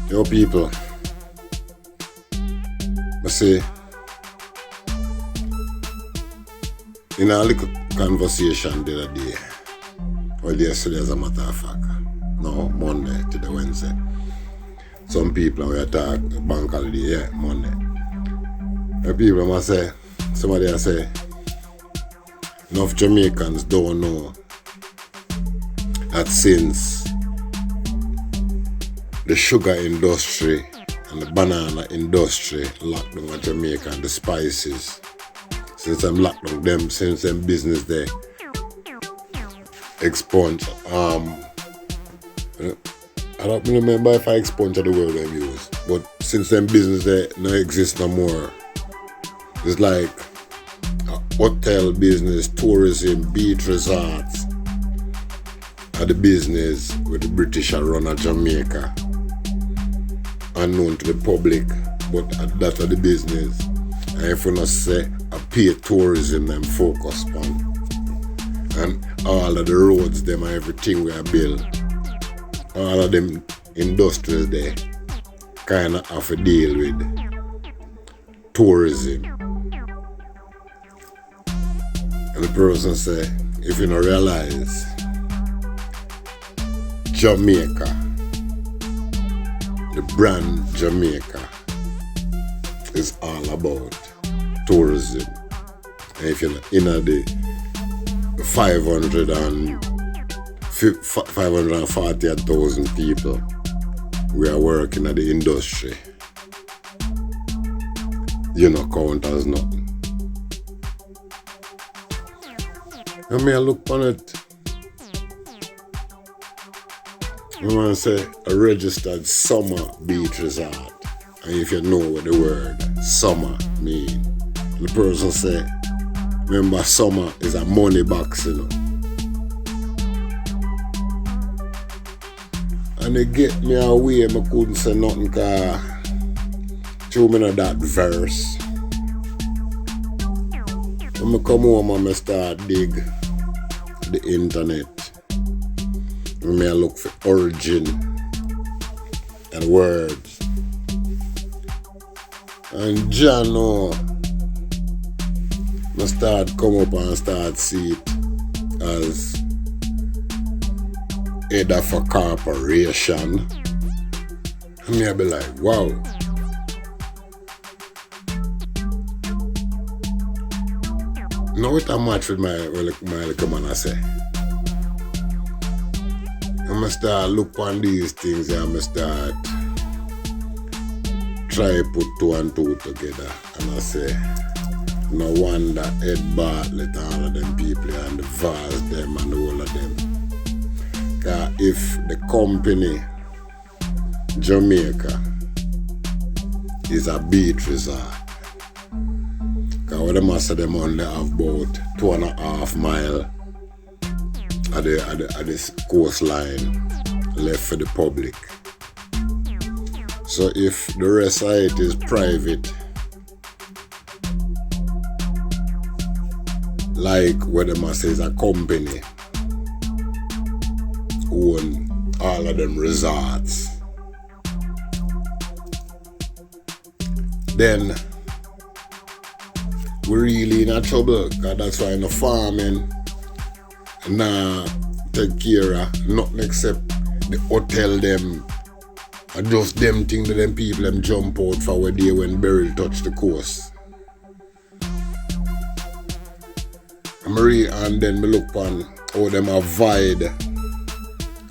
Yo, people, I say, in a little conversation the other day, well, yesterday as a matter of fact, no, Monday to the Wednesday, some people we talk bank holiday, yeah, Monday. The people must say, somebody I say, enough Jamaicans don't know that since the sugar industry and the banana industry locked down at Jamaica and the spices, since I'm locked down them, since them business they expunge, I don't remember if I expunge the word them use, but since them business they no exist no more, it's like hotel business, tourism, beach resorts are the business where the British are run at Jamaica. Unknown to the public, but that are the business. And if we not say a paid tourism them focus on, and all of the roads them and everything we are built, all of them industries there kinda have to deal with tourism. And the person say, if you don't realize, Jamaica, the brand Jamaica is all about tourism. And if you're in the 540,000 people we are working at the industry, you know, count as nothing. I mean, I look on it, I want to say a registered summer beach resort. And if you know what the word summer mean, the person say, remember summer is a money box, you know. And they get me away, I couldn't say nothing because through me that verse. When I come home and I start dig the internet, I look for origin and words. And John, I start come up and start see it as head of a corporation. And I be like, wow. Now it a match with my little man I say. I start look on these things and I start try put two and two together, and I say, no wonder Ed Bartlett, all of them people and the Vars them and all of them. Cause if the company Jamaica is a beach resort, cause what them say them only have about 2.5 miles at the coastline left for the public. So if the rest of it is private, like what them say is a company own all of them resorts, then we're really in a trouble, because that's why in the farming take care of nothing except the hotel them and just them thing that them people them jump out for where they when Beryl touch the coast. And then me look on how them avoid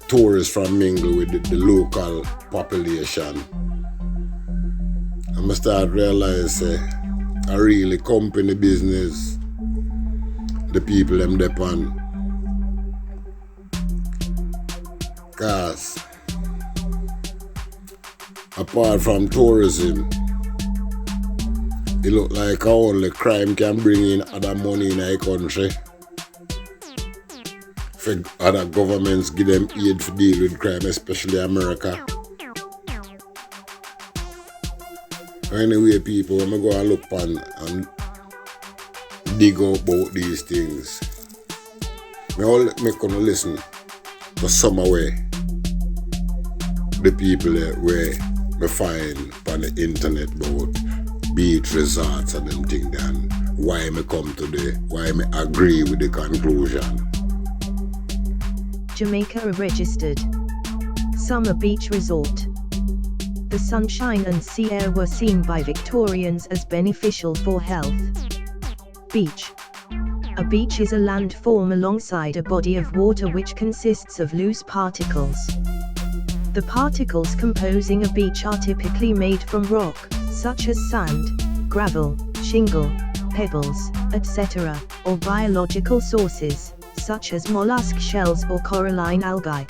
tourists from mingle with the local population. And I start realize a really company business the people them depend. Cause apart from tourism, it look like only crime can bring in other money in a country. For other governments give them aid to deal with crime, especially America. Anyway, people, when I go and look on and dig up about these things, I all make you listen to some way the people where me find on the internet about beach resorts and them thing, then why me agree with the conclusion. Jamaica, a registered summer beach resort. The sunshine and sea air were seen by Victorians as beneficial for health. Beach. A beach is a landform alongside a body of water which consists of loose particles. The particles composing a beach are typically made from rock, such as sand, gravel, shingle, pebbles, etc., or biological sources, such as mollusk shells or coralline algae.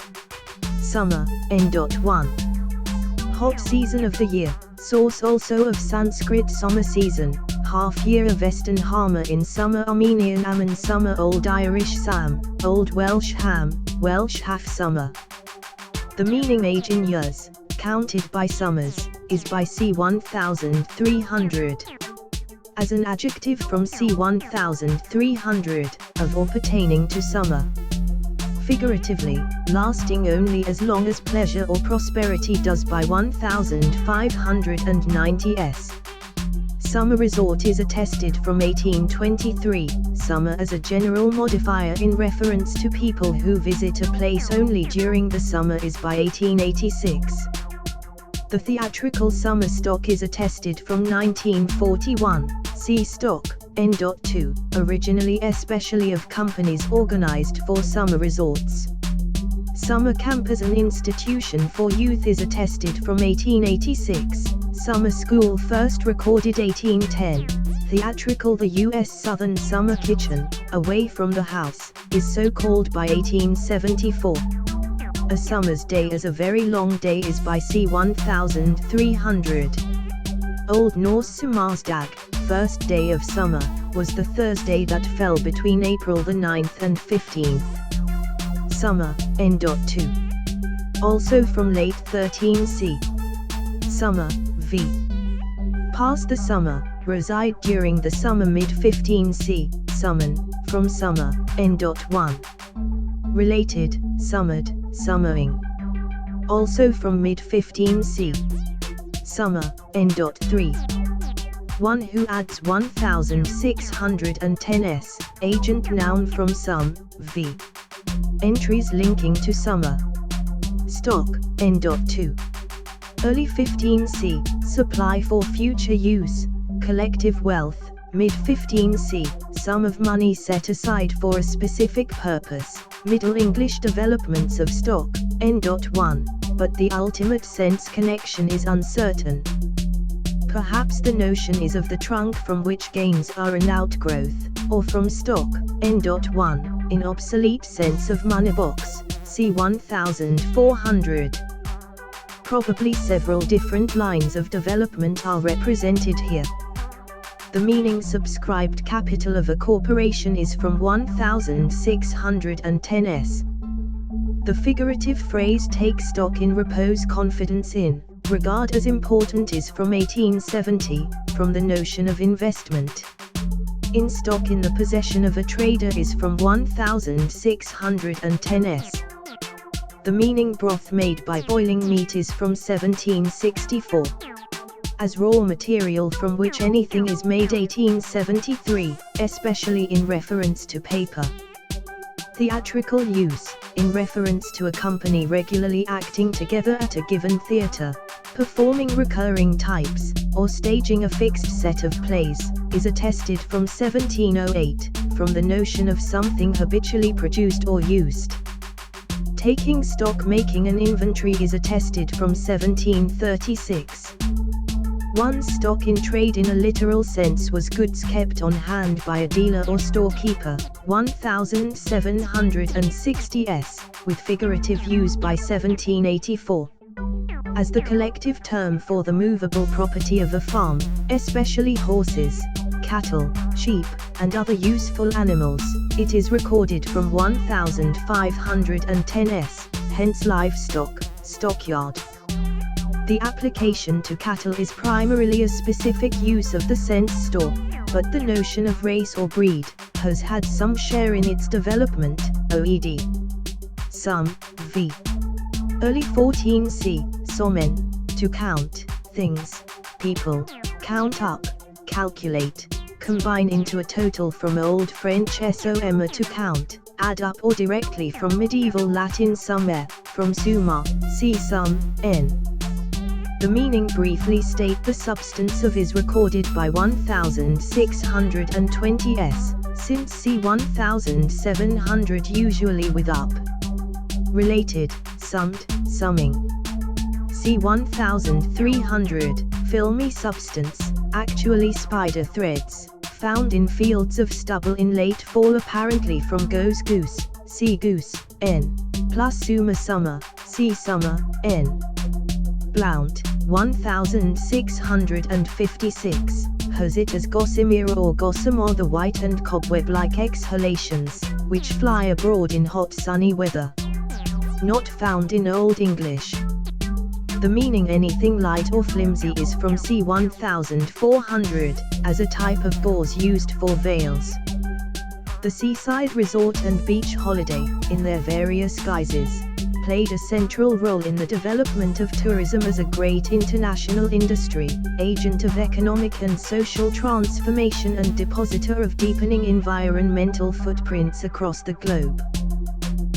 Summer, N.1. Hot season of the year, source also of Sanskrit summer season, half year of Western Hama in summer Armenian Am in summer Old Irish Sam, Old Welsh Ham, Welsh half summer. The meaning age in years, counted by summers, is by c. 1300. As an adjective from c. 1300, of or pertaining to summer. Figuratively, lasting only as long as pleasure or prosperity does by 1590 s. Summer resort is attested from 1823, summer as a general modifier in reference to people who visit a place only during the summer is by 1886. The theatrical summer stock is attested from 1941, see stock, N.2, originally especially of companies organized for summer resorts. Summer camp as an institution for youth is attested from 1886, summer school first recorded 1810, theatrical the U.S. Southern Summer Kitchen, away from the house, is so called by 1874. A summer's day as a very long day is by c. 1300. Old Norse Sumarsdag, first day of summer, was the Thursday that fell between April the 9th and 15th. Summer, N.2. Also from late 13c. Summer, v. Past the summer, reside during the summer mid 15c, summon, from summer, N.1. Related, summered, summering. Also from mid 15c. Summer, N.3. One who adds 1610s, agent noun from some, v. Entries linking to summer. Stock, N.2. Early 15c, supply for future use, collective wealth, mid 15c, sum of money set aside for a specific purpose, Middle English developments of stock, N.1, but the ultimate sense connection is uncertain. Perhaps the notion is of the trunk from which gains are an outgrowth, or from stock, N.1, in obsolete sense of money box, c. 1400. Probably several different lines of development are represented here. The meaning subscribed capital of a corporation is from 1610s. The figurative phrase take stock in, repose confidence in, regard as important is from 1870, from the notion of investment. In stock in the possession of a trader is from 1610s. The meaning broth made by boiling meat is from 1764. As raw material from which anything is made 1873, especially in reference to paper. Theatrical use, in reference to a company regularly acting together at a given theatre, performing recurring types, or staging a fixed set of plays, is attested from 1708, from the notion of something habitually produced or used. Taking stock, making an inventory is attested from 1736. One's stock in trade in a literal sense was goods kept on hand by a dealer or storekeeper, 1760s, with figurative use by 1784. As the collective term for the movable property of a farm, especially horses, cattle, sheep, and other useful animals, it is recorded from 1510s, hence livestock, stockyard. The application to cattle is primarily a specific use of the sense store, but the notion of race or breed has had some share in its development, OED. Some, v. Early 14c, somen, to count, things, people, count up, calculate, combine into a total from Old French somma to count, add up, or directly from medieval Latin summe, from summa, see sum, n. The meaning briefly state the substance of is recorded by 1620s, since c 1700 usually with up. Related, summed, summing. c 1300, filmy substance, actually spider threads, found in fields of stubble in late fall apparently from goose, see goose, n, plus summa summer, see summer, n. Blount, 1656, has it as gossamer or gossamer, the white and cobweb-like exhalations, which fly abroad in hot sunny weather. Not found in Old English. The meaning anything light or flimsy is from c 1400, as a type of gauze used for veils. The seaside resort and beach holiday, in their various guises, played a central role in the development of tourism as a great international industry, agent of economic and social transformation and depositor of deepening environmental footprints across the globe.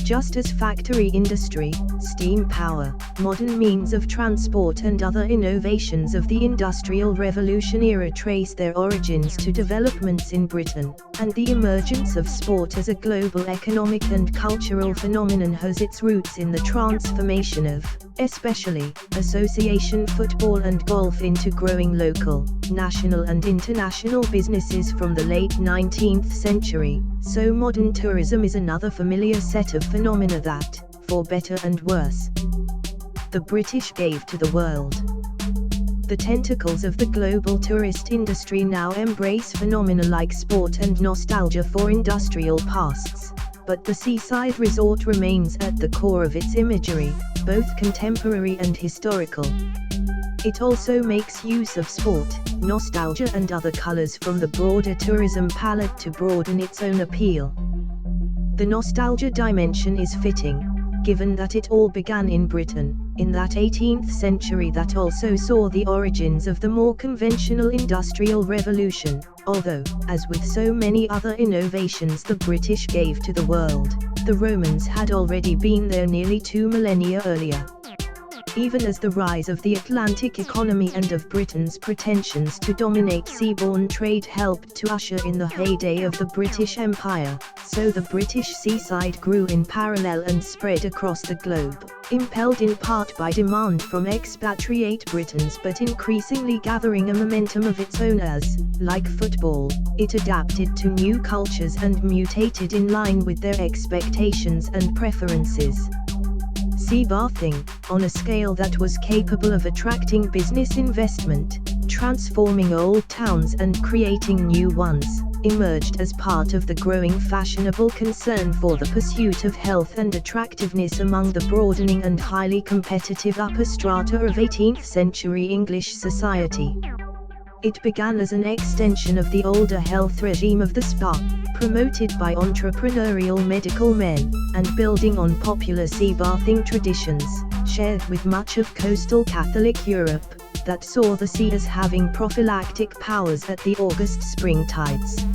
Just as factory industry, steam power, modern means of transport and other innovations of the Industrial Revolution era trace their origins to developments in Britain, and the emergence of sport as a global economic and cultural phenomenon has its roots in the transformation of, especially, association football and golf into growing local, national and international businesses from the late 19th century, so modern tourism is another familiar set of phenomena that, for better and worse, the British gave to the world. The tentacles of the global tourist industry now embrace phenomena like sport and nostalgia for industrial pasts, but the seaside resort remains at the core of its imagery, both contemporary and historical. It also makes use of sport, nostalgia and other colors from the broader tourism palette to broaden its own appeal. The nostalgia dimension is fitting, given that it all began in Britain, in that 18th century that also saw the origins of the more conventional Industrial Revolution, although, as with so many other innovations the British gave to the world, the Romans had already been there nearly 2 millennia earlier. Even as the rise of the Atlantic economy and of Britain's pretensions to dominate seaborne trade helped to usher in the heyday of the British Empire, so the British seaside grew in parallel and spread across the globe, impelled in part by demand from expatriate Britons but increasingly gathering a momentum of its own as, like football, it adapted to new cultures and mutated in line with their expectations and preferences. Sea bathing, on a scale that was capable of attracting business investment, transforming old towns and creating new ones, emerged as part of the growing fashionable concern for the pursuit of health and attractiveness among the broadening and highly competitive upper strata of 18th century English society. It began as an extension of the older health regime of the spa, promoted by entrepreneurial medical men, and building on popular sea bathing traditions, shared with much of coastal Catholic Europe, that saw the sea as having prophylactic powers at the August spring tides.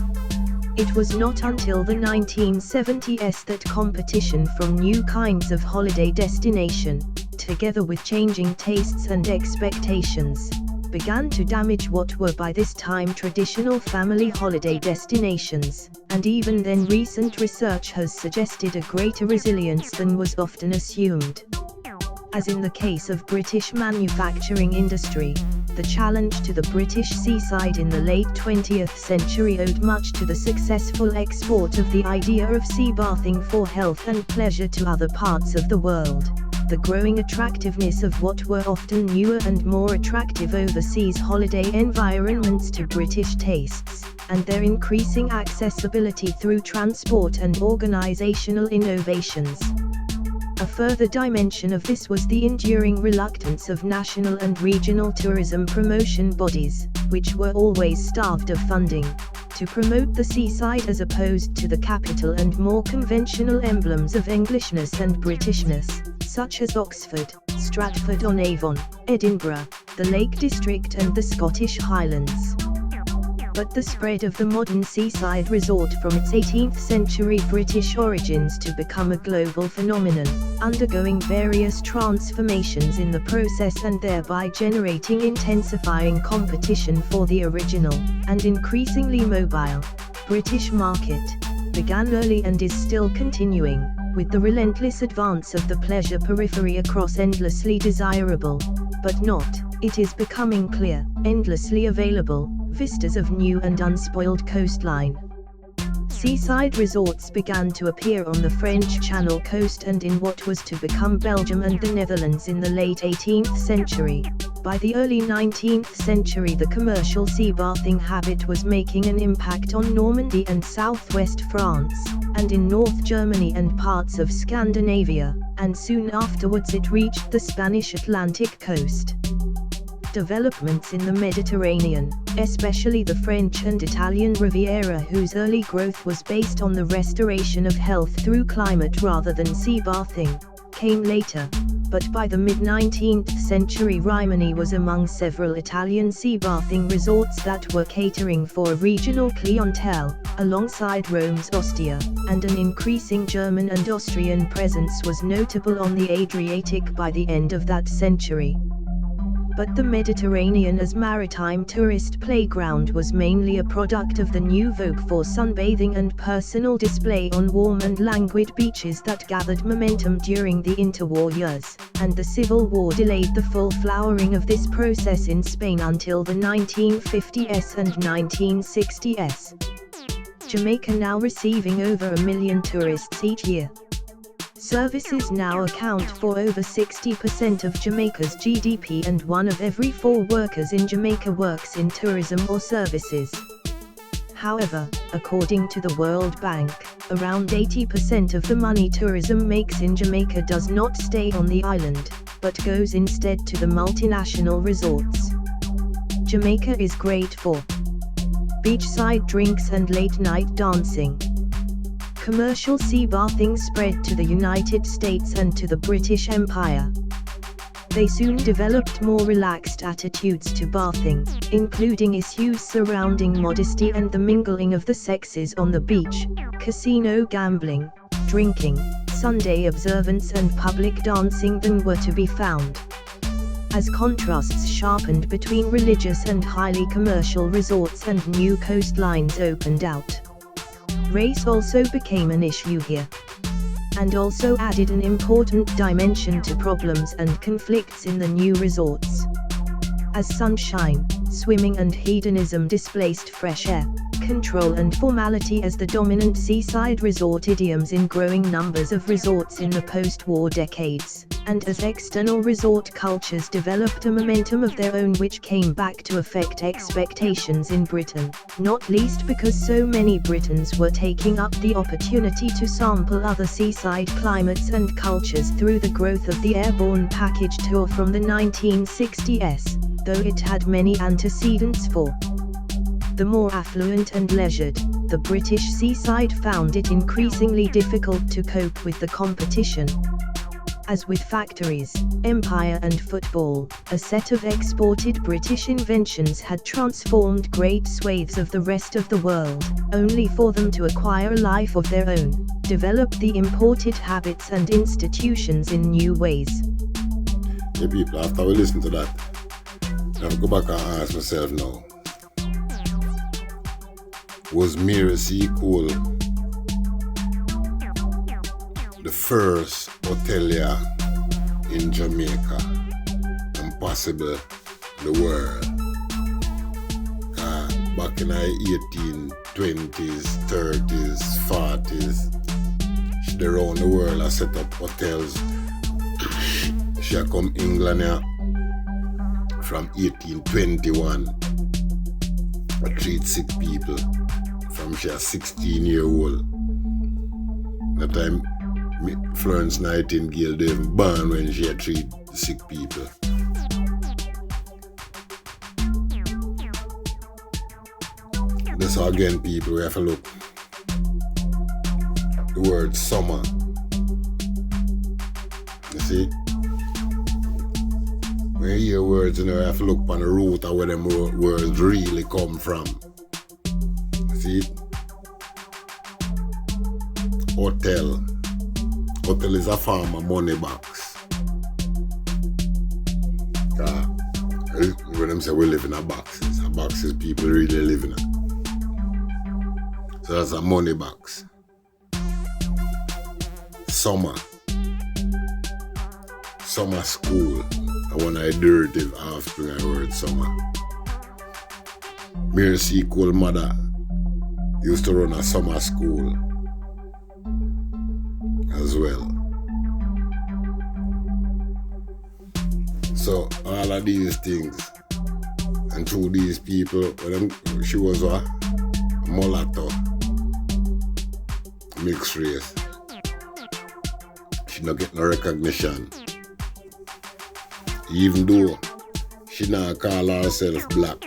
It was not until the 1970s that competition from new kinds of holiday destination, together with changing tastes and expectations, began to damage what were by this time traditional family holiday destinations, and even then recent research has suggested a greater resilience than was often assumed. As in the case of British manufacturing industry, the challenge to the British seaside in the late 20th century owed much to the successful export of the idea of sea bathing for health and pleasure to other parts of the world, the growing attractiveness of what were often newer and more attractive overseas holiday environments to British tastes, and their increasing accessibility through transport and organizational innovations. A further dimension of this was the enduring reluctance of national and regional tourism promotion bodies, which were always starved of funding, to promote the seaside as opposed to the capital and more conventional emblems of Englishness and Britishness, such as Oxford, Stratford-on-Avon, Edinburgh, the Lake District and the Scottish Highlands. But the spread of the modern seaside resort from its 18th century British origins to become a global phenomenon, undergoing various transformations in the process and thereby generating intensifying competition for the original, and increasingly mobile, British market, began early and is still continuing, with the relentless advance of the pleasure periphery across endlessly desirable, but not, it is becoming clear, endlessly available, vistas of new and unspoiled coastline. Seaside resorts began to appear on the French Channel coast and in what was to become Belgium and the Netherlands in the late 18th century. By the early 19th century the commercial sea bathing habit was making an impact on Normandy and southwest France, and in North Germany and parts of Scandinavia, and soon afterwards it reached the Spanish Atlantic coast. Developments in the Mediterranean, especially the French and Italian Riviera, whose early growth was based on the restoration of health through climate rather than sea bathing, came later, but by the mid-19th century Rimini was among several Italian sea bathing resorts that were catering for a regional clientele, alongside Rome's Ostia, and an increasing German and Austrian presence was notable on the Adriatic by the end of that century. But the Mediterranean as maritime tourist playground was mainly a product of the new vogue for sunbathing and personal display on warm and languid beaches that gathered momentum during the interwar years, and the Civil War delayed the full flowering of this process in Spain until the 1950s and 1960s. Jamaica now receiving over 1 million tourists each year. Services now account for over 60% of Jamaica's GDP and 1 of every 4 workers in Jamaica works in tourism or services. However, according to the World Bank, around 80% of the money tourism makes in Jamaica does not stay on the island, but goes instead to the multinational resorts. Jamaica is great for beachside drinks and late-night dancing. Commercial sea bathing spread to the United States and to the British Empire. They soon developed more relaxed attitudes to bathing, including issues surrounding modesty and the mingling of the sexes on the beach, casino gambling, drinking, Sunday observance and public dancing than were to be found. As contrasts sharpened between religious and highly commercial resorts and new coastlines opened out, race also became an issue here, and also added an important dimension to problems and conflicts in the new resorts. As sunshine, swimming and hedonism displaced fresh air, control and formality as the dominant seaside resort idioms in growing numbers of resorts in the post-war decades, and as external resort cultures developed a momentum of their own which came back to affect expectations in Britain, not least because so many Britons were taking up the opportunity to sample other seaside climates and cultures through the growth of the airborne package tour from the 1960s, though it had many antecedents for the more affluent and leisured, the British seaside found it increasingly difficult to cope with the competition. As with factories, empire and football, a set of exported British inventions had transformed great swathes of the rest of the world, only for them to acquire a life of their own, develop the imported habits and institutions in new ways. Yeah, people, after we listen to that, I go back and ask myself now, was Mirasee Cool the first hotelier in Jamaica and possibly the world? Back in the 1820s, 30s, 40s, she around the world and set up hotels. She had come England here from 1821 and treat sick people from she was 16-year-old. That time Florence Nightingale they even born when she had treat sick people. That's how again people we have to look. The word summer. You see? When you hear words, you have to look on the root of where them words really come from. See it? Hotel. Hotel is a form of money box. When them say we live in a boxes people really live in it. So that's a money box. Summer school. And one of the derivative offspring I word summer. Mercy Cole mother used to run a summer school as well. So all of these things, and through these people, she was a mulatto, mixed race. She not get no recognition. Even though she not call herself black.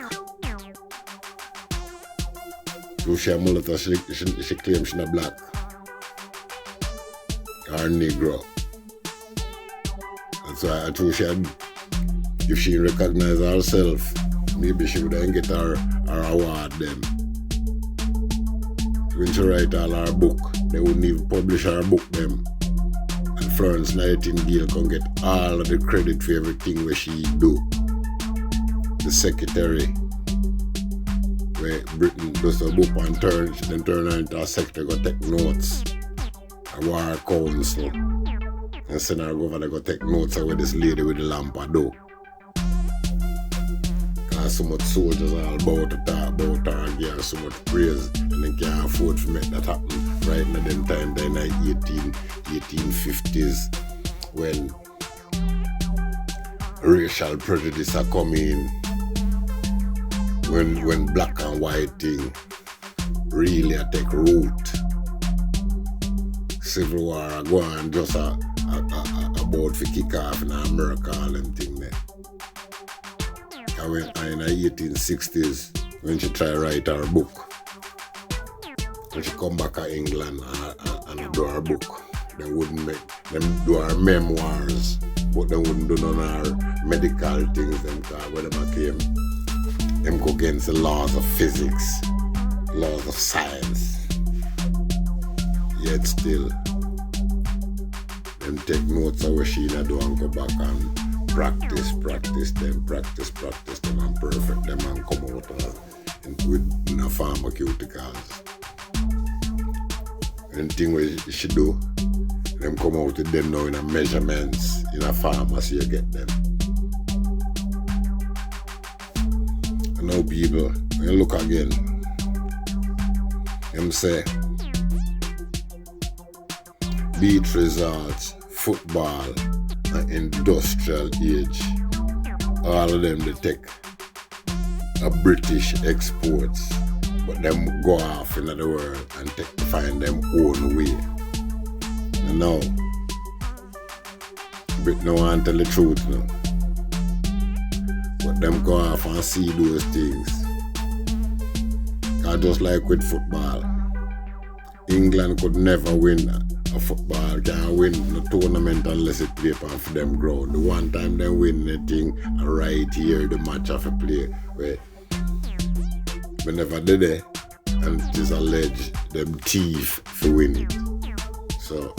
So she a mulatto, she claims she not black. Or Negro. That's why I thought if she recognize herself, maybe she would then get her award then. When she write all her book, they wouldn't even publish her book them. And Florence Nightingale can get all of the credit for everything where she do. The secretary, where Britain does a book and turn her into a secretary, go take notes. A war council. And send her governor go take notes of where this lady with the lamp a do. Cause so much soldiers are all about to talk about her and give her so much praise, and they can't afford to make that happen right in them time, in the 1850s, when racial prejudice are coming, when black and white thing really a take root. Civil War go on just about to kick off in America and them thing there. And in the 1860s, when she tried to write her book, when she come back to England and do her book, they wouldn't make them do her memoirs, but they wouldn't do none of her medical things. Them cause when them came, them go against the laws of physics, laws of science. Yet still, them take notes of what she do and go back and practice them and perfect them and come out with pharmaceuticals. And thing what she do, them come out with them now in a measurements in a pharmacy you get them. And now people, when you look again, them say beach resorts, football, and industrial age, all of them they take a British exports, but them go off into the world and find them own way. And now, Britain no want to tell the truth now. But them go off and see those things. Cause just like with football, England could never win a football, can't win the tournament unless it play on for them ground. The one time they win the thing, right here the match of a play, where we never did it, and it is alleged them thief for win it. So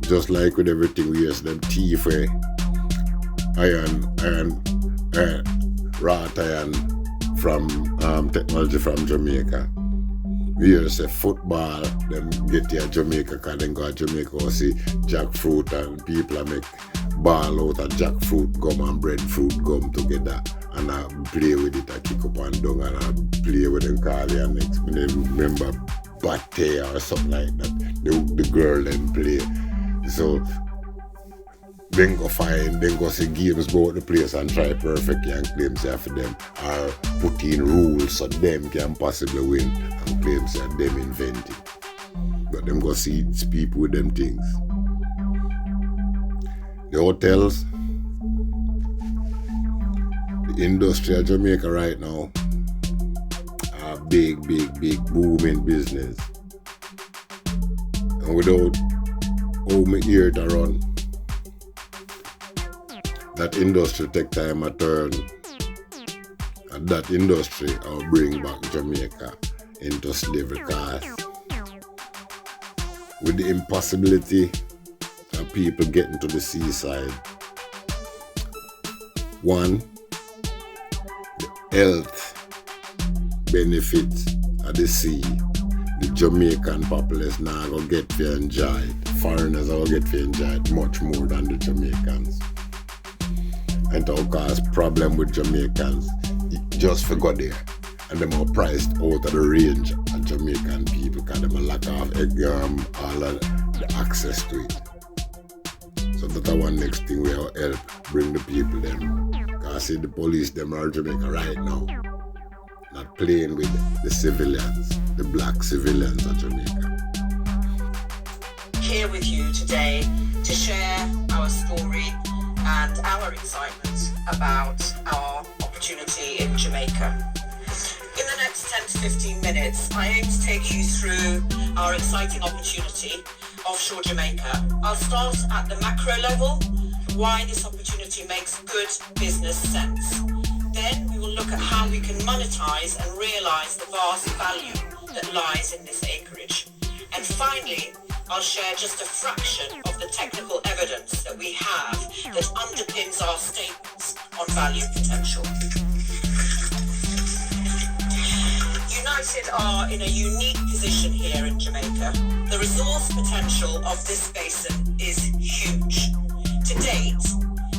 just like with everything we use, them thief where wrought iron from technology from Jamaica. We hear say football, them get here Jamaica, cause then go to Jamaica or see jackfruit and people make ball out of jackfruit gum and breadfruit gum together and I play with it, I kick up and down and I play with them call it next minute. Remember Bate or something like that. The girl them play. So then go see games about the place and try perfectly and claim say for them, or put in rules so them can possibly win and claim say them invented. But them go see people with them things. The hotels, the industry of Jamaica right now are big booming business. And without how me ear to run, that industry take time a turn. And that industry will bring back Jamaica into slavery cause with the impossibility of people getting to the seaside. One, the health benefits of the sea. The Jamaican populace now go get to enjoy it. Foreigners will get to enjoy it much more than the Jamaicans. And to cause problem with Jamaicans just for go there. And them are priced out of the range of Jamaican people because them lack of all of the access to it. So that's one next thing we will help bring the people them. Because see the police them are in Jamaica right now. Not playing with the civilians, the black civilians of Jamaica. Here with you today to share our story and our excitement about our opportunity in Jamaica. In the next 10 to 15 minutes, I aim to take you through our exciting opportunity offshore Jamaica. I'll start at the macro level, why this opportunity makes good business sense. Then we will look at how we can monetize and realize the vast value that lies in this acreage. And finally, I'll share just a fraction of the technical evidence that we have that underpins our statements on value potential. United are in a unique position here in Jamaica. The resource potential of this basin is huge. To date,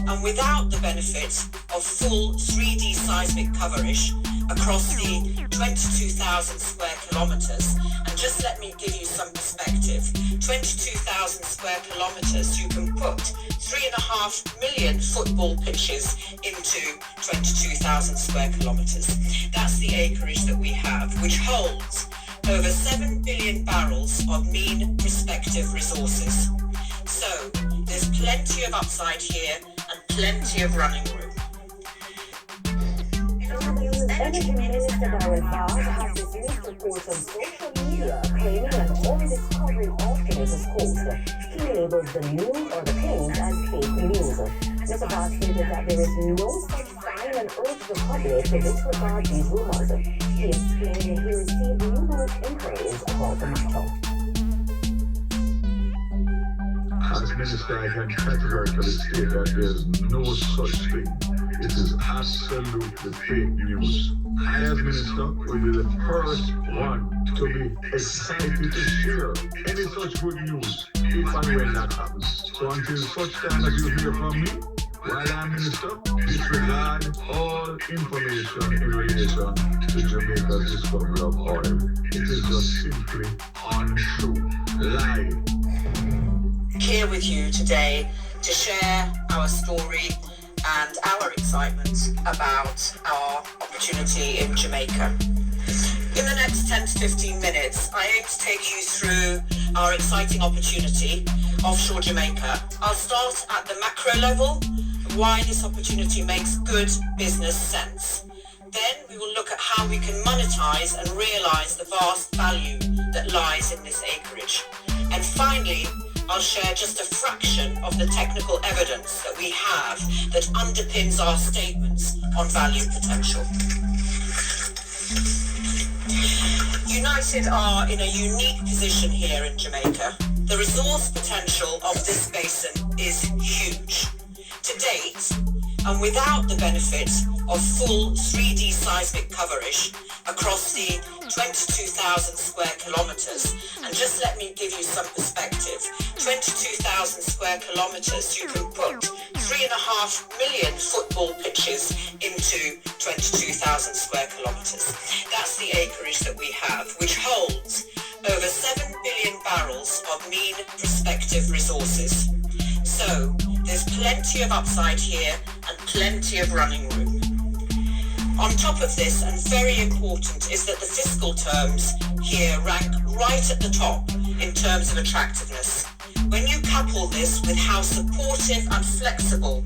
and without the benefit of full 3D seismic coverage across the 22,000 square kilometers, and just let me give you some perspective, 22,000 square kilometers, you can put 3.5 million football pitches into 22,000 square kilometers. That's the acreage that we have, which holds over 7 billion barrels of mean prospective resources. So there's plenty of upside here and plenty of running room. Energy Minister Darren Barr has dismissed reports on social media claiming an oil discovery offshore coast. He labels the news or the claims as fake news. Mr. Barr stated that there is no such sign and urged the public to disregard these rumors. He explained he received numerous inquiries about the matter. As Minister, I can categorically state that there is no such thing. It is absolutely fake news. I, as Minister, will be the first one to be excited to share any such good news if and when that happens. So until such time as you hear from me, while I'm Minister, disregard all information in relation to Jamaica's discovery of oil. It is just simply untrue. Lie. Here with you today to share our story and our excitement about our opportunity in Jamaica. In the next 10 to 15 minutes, I aim to take you through our exciting opportunity offshore Jamaica. I'll start at the macro level, why this opportunity makes good business sense. Then we will look at how we can monetize and realize the vast value that lies in this acreage. And finally, I'll share just a fraction of the technical evidence that we have that underpins our statements on value potential. United are in a unique position here in Jamaica. The resource potential of this basin is huge. To date, and without the benefit of full 3D seismic coverage across the 22,000 square kilometers, and just let me give you some perspective, 22,000 square kilometers, you can put 3.5 million football pitches into 22,000 square kilometers. That's the acreage that we have, which holds over 7 billion barrels of mean prospective resources. So there's plenty of upside here and plenty of running room. On top of this, and very important, is that the fiscal terms here rank right at the top in terms of attractiveness. When you couple this with how supportive and flexible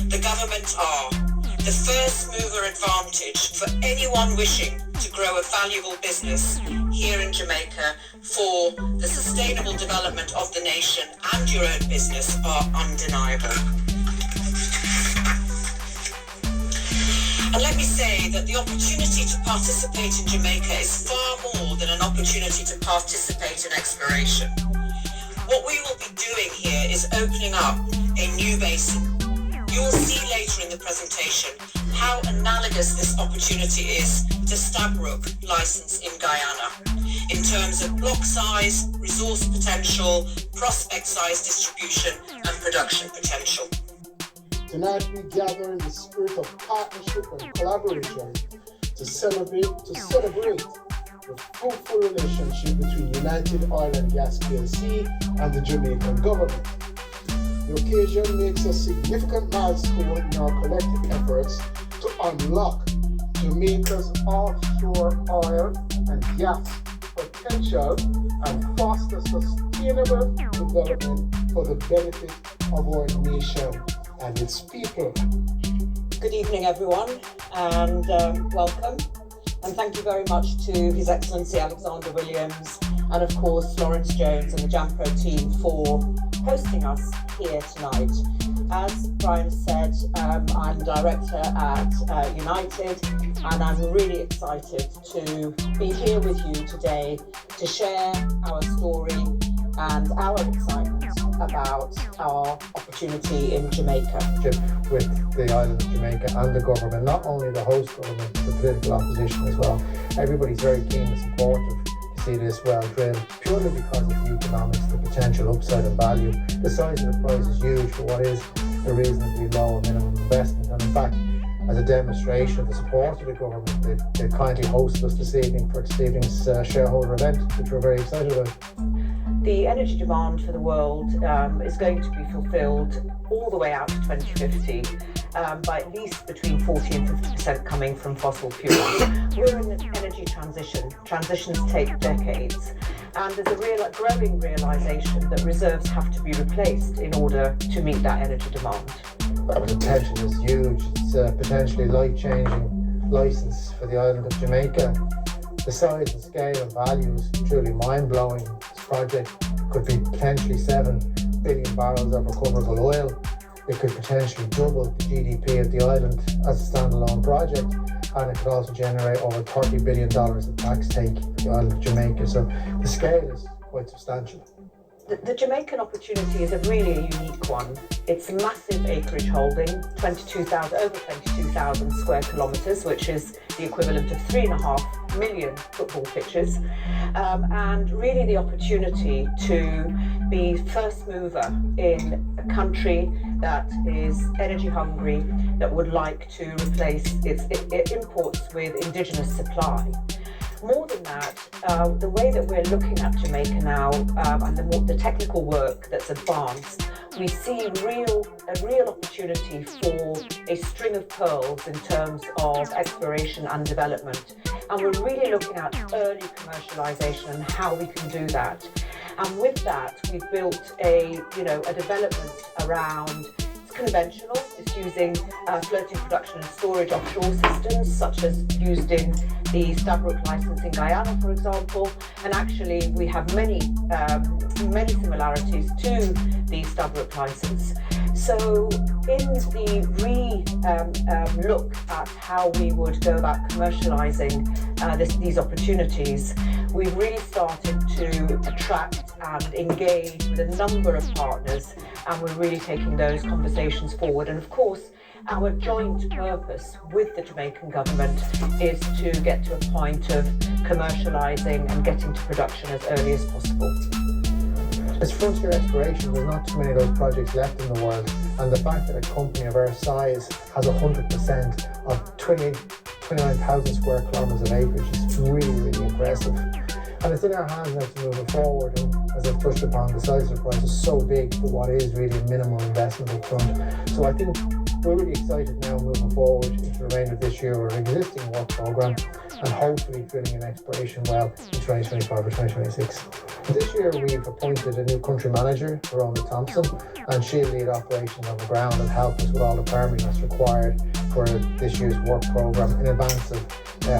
the government are, the first mover advantage for anyone wishing to grow a valuable business here in Jamaica for the sustainable development of the nation and your own business are undeniable. And let me say that the opportunity to participate in Jamaica is far more than an opportunity to participate in exploration. What we will be doing here is opening up a new basin. You will see later in the presentation how analogous this opportunity is to Stabroek license in Guyana in terms of block size, resource potential, prospect size distribution and production potential. Tonight we gather in the spirit of partnership and collaboration to celebrate the fruitful relationship between United Oil and Gas PLC and the Jamaican government. The occasion makes a significant milestone in our collective efforts to unlock Jamaica's offshore oil and gas potential and foster sustainable development for the benefit of our nation and its people. Good evening, everyone, and welcome. And thank you very much to His Excellency Alexander Williams and, of course, Lawrence Jones and the JAMPRO team for hosting us here tonight. As Brian said, I'm director at United, and I'm really excited to be here with you today to share our story and our excitement about our opportunity in Jamaica. With the island of Jamaica and the government, not only the host government, the political opposition as well. Everybody's very keen and supportive to see this well drilled, purely because of the economics, the potential upside and value. The size of the prize is huge for what is a reasonably low minimum investment, and in fact, as a demonstration of the support of the government, they kindly hosted us this evening for this evening's shareholder event, which we're very excited about. The energy demand for the world is going to be fulfilled all the way out to 2050 by at least between 40 and 50% coming from fossil fuels. We're in an energy transition. Transitions take decades. And there's a growing realisation that reserves have to be replaced in order to meet that energy demand. The potential is huge. It's a potentially life-changing licence for the island of Jamaica. The size and scale and value is truly mind-blowing. This project could be potentially 7 billion barrels of recoverable oil. It could potentially double the GDP of the island as a standalone project, and it could also generate over $30 billion of tax take for the island of Jamaica. So the scale is quite substantial. The Jamaican opportunity is a really unique one. It's a massive acreage holding, over 22,000 square kilometres, which is the equivalent of 3.5 million football pitches, and really the opportunity to be first mover in a country that is energy hungry, that would like to replace its imports with indigenous supply. More than that, the way that we're looking at Jamaica now and the technical work that's advanced, we see a real opportunity for a string of pearls in terms of exploration and development. And we're really looking at early commercialisation and how we can do that. And with that, we've built a development around conventional. It's using floating production and storage offshore systems, such as used in the Stabroek license in Guyana, for example. And actually, we have many similarities to the Stabroek license. So, in the look at how we would go about commercialising these opportunities, we've really started to attract and engage with a number of partners, and we're really taking those conversations forward. And of course, our joint purpose with the Jamaican government is to get to a point of commercialising and getting to production as early as possible. It's frontier exploration. There's not too many of those projects left in the world, and the fact that a company of our size has 100% of 29,000 square kilometres of acreage is really, really impressive. And it's in our hands now to move it forward. And as I've touched upon, the size of the prize is so big for what is really a minimal investment up front. So I think we're really excited now moving forward into the remainder of this year with our existing work programme and hopefully drilling an exploration well in 2025 or 2026. This year we've appointed a new country manager, Verona Thompson, and she'll lead operations on the ground and help us with all the permitting that's required for this year's work programme in advance of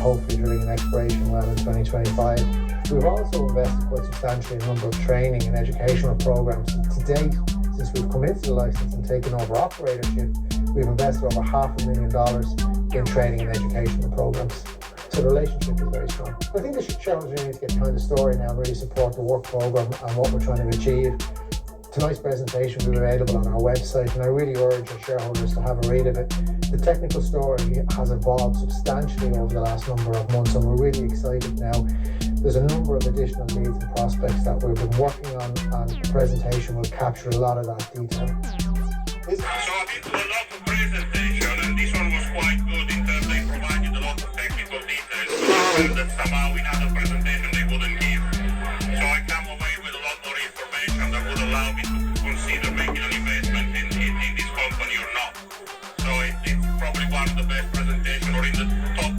hopefully drilling an exploration well in 2025. We've also invested quite substantially in a number of training and educational programmes. To date, since we've come into the licence and taken over operatorship, we've invested over $500,000 in training and educational programs. So the relationship is very strong. I think the shareholders really need to get behind the story now and really support the work program and what we're trying to achieve. Tonight's presentation will be available on our website, and I really urge our shareholders to have a read of it. The technical story has evolved substantially over the last number of months, and we're really excited now. There's a number of additional leads and prospects that we've been working on, and the presentation will capture a lot of that detail. So I've been to a lot of presentation, and this one was quite good in terms they provided a lot of technical details that somehow in other presentation they wouldn't give. So I come away with a lot more information that would allow me to consider making an investment in this company or not. So it's probably one of the best presentations, or in the top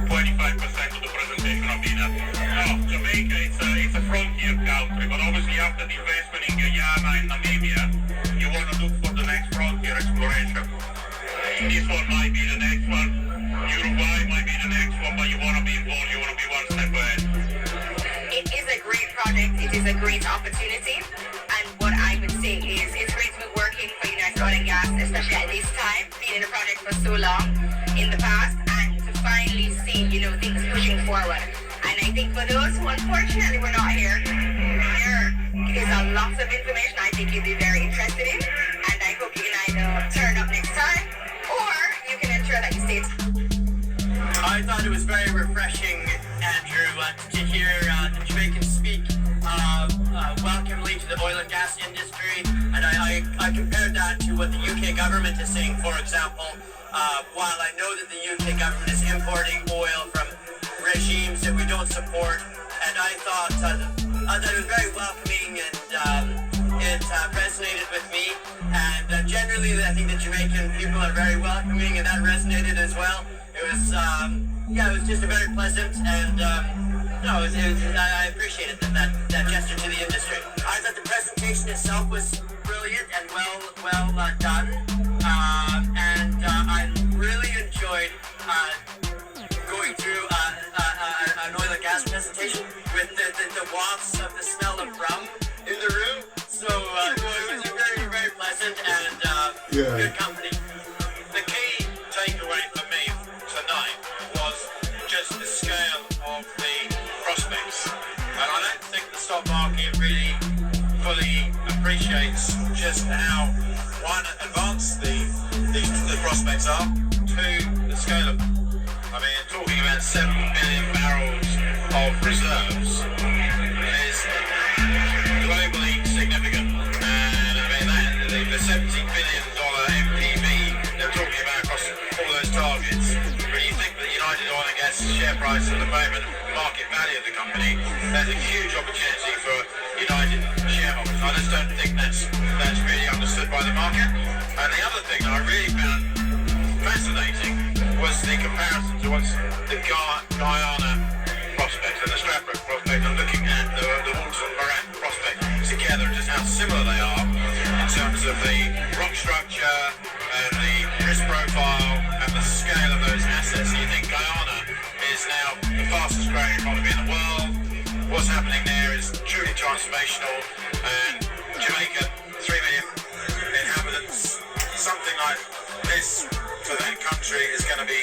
25% of the presentation I've been at. Now, Jamaica, it's a frontier country, but obviously after the investment in Guyana and Namibia, you want to look for the next frontier exploration. This one might be the next one. Uruguay might be the next one, but you want to be involved, you want to be one step ahead. It is a great project, it is a great opportunity, and what I would say is it's great to be working for United Oil and Gas, especially at this time, being in a project for so long in the past, and to finally see, things pushing forward. And I think for those who unfortunately were not here, there is a lot of information I think you'd be very interested in, and I hope you can either turn up next time, or you can ensure that you stay. I thought it was very refreshing, Andrew, to hear the Jamaicans speak welcomely to the oil and gas industry, and I compared that to what the UK government is saying. For example, while I know that the UK government is importing oil from regimes that we don't support, and I thought that it was very welcoming, and it resonated with me, and generally I think the Jamaican people are very welcoming, and that resonated as well. It was, it was just a very pleasant, and I appreciated that gesture to the industry. I thought the presentation itself was brilliant and well done, and I really enjoyed going through an oil and gas presentation with the wafts of the smell of rum in the room. So it was very, very pleasant and good company. The key takeaway for me tonight was just the scale of the prospects, and I don't think the stock market really fully appreciates just how, one, advanced the prospects are, two, the scale of them. I mean, talking about 7 billion barrels of reserves is globally significant, and I mean the $70 billion MPV they're talking about across all those targets. When you think that United Oil and Gas share price at the moment, market value of the company, there's a huge opportunity for United shareholders. I just don't think that's really understood by the market. And the other thing that I really found fascinating was the comparison to what's the Guyana prospect and the Stradbroke prospect, and looking at the Walton-Barat prospect together, and just how similar they are in terms of the rock structure and the risk profile and the scale of those assets. And you think Guyana is now the fastest growing economy in the world. What's happening there is truly transformational, and Jamaica, 3 million inhabitants, something like this for that country is going to be